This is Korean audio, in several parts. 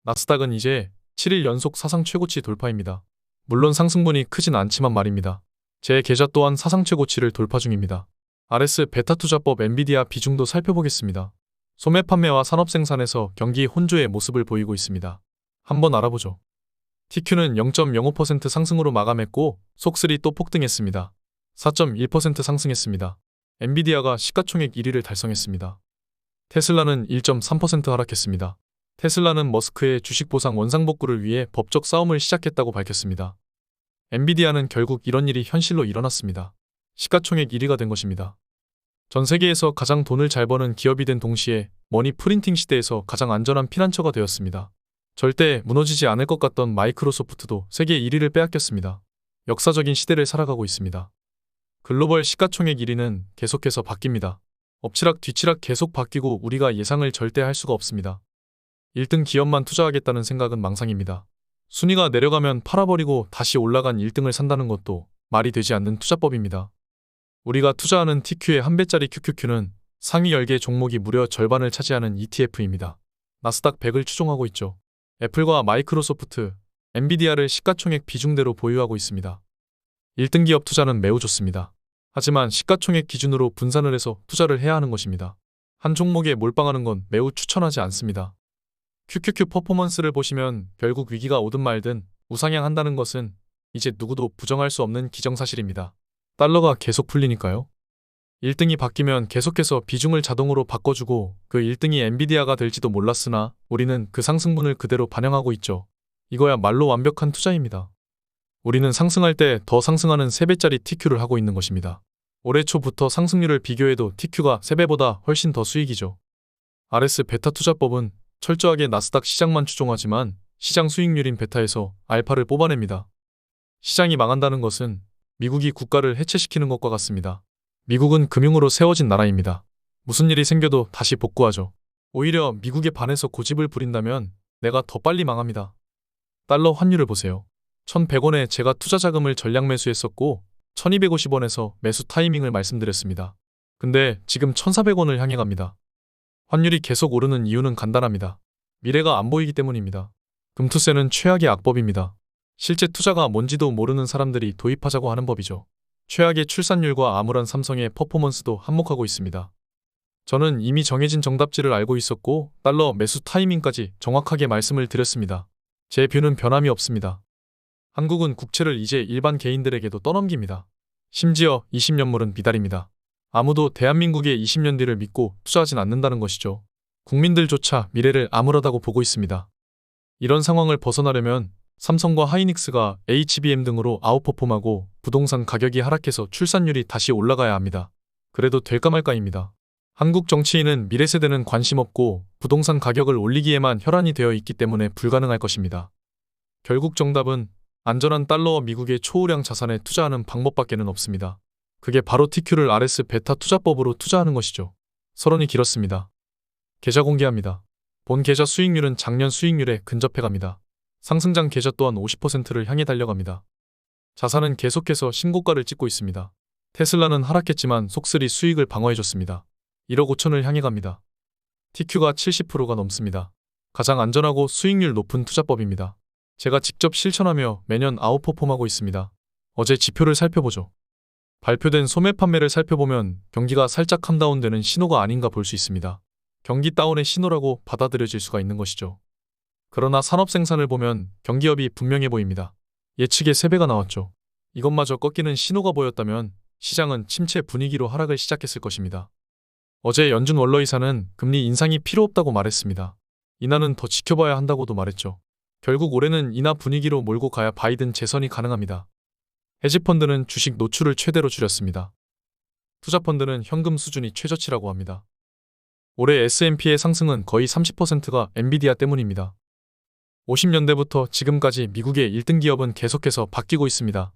나스닥은 이제 7일 연속 사상 최고치 돌파입니다. 물론 상승분이 크진 않지만 말입니다. 제 계좌 또한 사상 최고치를 돌파 중입니다. RS 베타 투자법 엔비디아 비중도 살펴보겠습니다. 소매 판매와 산업 생산에서 경기 혼조의 모습을 보이고 있습니다. 한번 알아보죠. TQ는 0.05% 상승으로 마감했고 속쓰리 또 폭등했습니다. 4.1% 상승했습니다. 엔비디아가 시가총액 1위를 달성했습니다. 테슬라는 1.3% 하락했습니다. 테슬라는 머스크의 주식 보상 원상복구를 위해 법적 싸움을 시작했다고 밝혔습니다. 엔비디아는 결국 이런 일이 현실로 일어났습니다. 시가총액 1위가 된 것입니다. 전 세계에서 가장 돈을 잘 버는 기업이 된 동시에 머니 프린팅 시대에서 가장 안전한 피난처가 되었습니다. 절대 무너지지 않을 것 같던 마이크로소프트도 세계 1위를 빼앗겼습니다. 역사적인 시대를 살아가고 있습니다. 글로벌 시가총액 1위는 계속해서 바뀝니다. 엎치락 뒤치락 계속 바뀌고 우리가 예상을 절대 할 수가 없습니다. 1등 기업만 투자하겠다는 생각은 망상입니다. 순위가 내려가면 팔아버리고 다시 올라간 1등을 산다는 것도 말이 되지 않는 투자법입니다. 우리가 투자하는 TQ의 한 배짜리 QQQ는 상위 10개 종목이 무려 절반을 차지하는 ETF입니다. 나스닥 100을 추종하고 있죠. 애플과 마이크로소프트, 엔비디아를 시가총액 비중대로 보유하고 있습니다. 1등 기업 투자는 매우 좋습니다. 하지만 시가총액 기준으로 분산을 해서 투자를 해야 하는 것입니다. 한 종목에 몰빵하는 건 매우 추천하지 않습니다. QQQ 퍼포먼스를 보시면 결국 위기가 오든 말든 우상향한다는 것은 이제 누구도 부정할 수 없는 기정사실입니다. 달러가 계속 풀리니까요. 1등이 바뀌면 계속해서 비중을 자동으로 바꿔주고 그 1등이 엔비디아가 될지도 몰랐으나 우리는 그 상승분을 그대로 반영하고 있죠. 이거야 말로 완벽한 투자입니다. 우리는 상승할 때 더 상승하는 3배짜리 TQ를 하고 있는 것입니다. 올해 초부터 상승률을 비교해도 TQ가 3배보다 훨씬 더 수익이죠. RS 베타 투자법은 철저하게 나스닥 시장만 추종하지만 시장 수익률인 베타에서 알파를 뽑아냅니다. 시장이 망한다는 것은 미국이 국가를 해체시키는 것과 같습니다. 미국은 금융으로 세워진 나라입니다. 무슨 일이 생겨도 다시 복구하죠. 오히려 미국에 반해서 고집을 부린다면 내가 더 빨리 망합니다. 달러 환율을 보세요. 1,100원에 제가 투자 자금을 전량 매수했었고 1,250원에서 매수 타이밍을 말씀드렸습니다. 근데 지금 1,400원을 향해 갑니다. 환율이 계속 오르는 이유는 간단합니다. 미래가 안 보이기 때문입니다. 금투세는 최악의 악법입니다. 실제 투자가 뭔지도 모르는 사람들이 도입하자고 하는 법이죠. 최악의 출산율과 암울한 삼성의 퍼포먼스도 한몫하고 있습니다. 저는 이미 정해진 정답지를 알고 있었고 달러 매수 타이밍까지 정확하게 말씀을 드렸습니다. 제 뷰는 변함이 없습니다. 한국은 국채를 이제 일반 개인들에게도 떠넘깁니다. 심지어 20년물은 미달입니다. 아무도 대한민국의 20년 뒤를 믿고 투자하진 않는다는 것이죠. 국민들조차 미래를 암울하다고 보고 있습니다. 이런 상황을 벗어나려면 삼성과 하이닉스가 HBM 등으로 아웃퍼폼하고 부동산 가격이 하락해서 출산율이 다시 올라가야 합니다. 그래도 될까 말까입니다. 한국 정치인은 미래 세대는 관심 없고 부동산 가격을 올리기에만 혈안이 되어 있기 때문에 불가능할 것입니다. 결국 정답은 안전한 달러와 미국의 초우량 자산에 투자하는 방법밖에는 없습니다. 그게 바로 TQ를 RS 베타 투자법으로 투자하는 것이죠. 서론이 길었습니다. 계좌 공개합니다. 본 계좌 수익률은 작년 수익률에 근접해갑니다. 상승장 계좌 또한 50%를 향해 달려갑니다. 자산은 계속해서 신고가를 찍고 있습니다. 테슬라는 하락했지만 속쓰리 수익을 방어해줬습니다. 1억 5천을 향해 갑니다. TQ가 70%가 넘습니다. 가장 안전하고 수익률 높은 투자법입니다. 제가 직접 실천하며 매년 아웃퍼폼하고 있습니다. 어제 지표를 살펴보죠. 발표된 소매 판매를 살펴보면 경기가 살짝 캄다운되는 신호가 아닌가 볼 수 있습니다. 경기 다운의 신호라고 받아들여질 수가 있는 것이죠. 그러나 산업 생산을 보면 경기업이 분명해 보입니다. 예측의 3배가 나왔죠. 이것마저 꺾이는 신호가 보였다면 시장은 침체 분위기로 하락을 시작했을 것입니다. 어제 연준 원로이사는 금리 인상이 필요 없다고 말했습니다. 인하는 더 지켜봐야 한다고도 말했죠. 결국 올해는 인하 분위기로 몰고 가야 바이든 재선이 가능합니다. 헤지펀드는 주식 노출을 최대로 줄였습니다. 투자펀드는 현금 수준이 최저치라고 합니다. 올해 S&P의 상승은 거의 30%가 엔비디아 때문입니다. 50년대부터 지금까지 미국의 1등 기업은 계속해서 바뀌고 있습니다.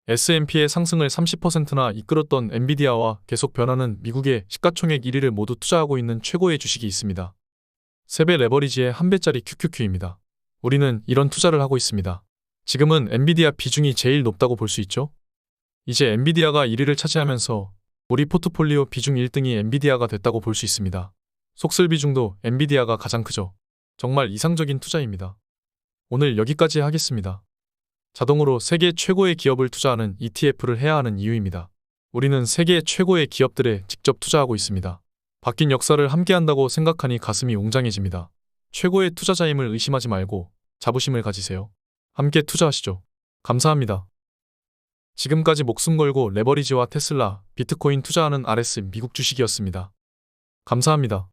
S&P의 상승을 30%나 이끌었던 엔비디아와 계속 변하는 미국의 시가총액 1위를 모두 투자하고 있는 최고의 주식이 있습니다. 3배 레버리지의 1배짜리 QQQ입니다. 우리는 이런 투자를 하고 있습니다. 지금은 엔비디아 비중이 제일 높다고 볼 수 있죠. 이제 엔비디아가 1위를 차지하면서 우리 포트폴리오 비중 1등이 엔비디아가 됐다고 볼 수 있습니다. 속슬 비중도 엔비디아가 가장 크죠. 정말 이상적인 투자입니다. 오늘 여기까지 하겠습니다. 자동으로 세계 최고의 기업을 투자하는 ETF를 해야 하는 이유입니다. 우리는 세계 최고의 기업들에 직접 투자하고 있습니다. 바뀐 역사를 함께한다고 생각하니 가슴이 웅장해집니다. 최고의 투자자임을 의심하지 말고 자부심을 가지세요. 함께 투자하시죠. 감사합니다. 지금까지 목숨 걸고 레버리지와 테슬라, 비트코인 투자하는 RS 미국 주식이었습니다. 감사합니다.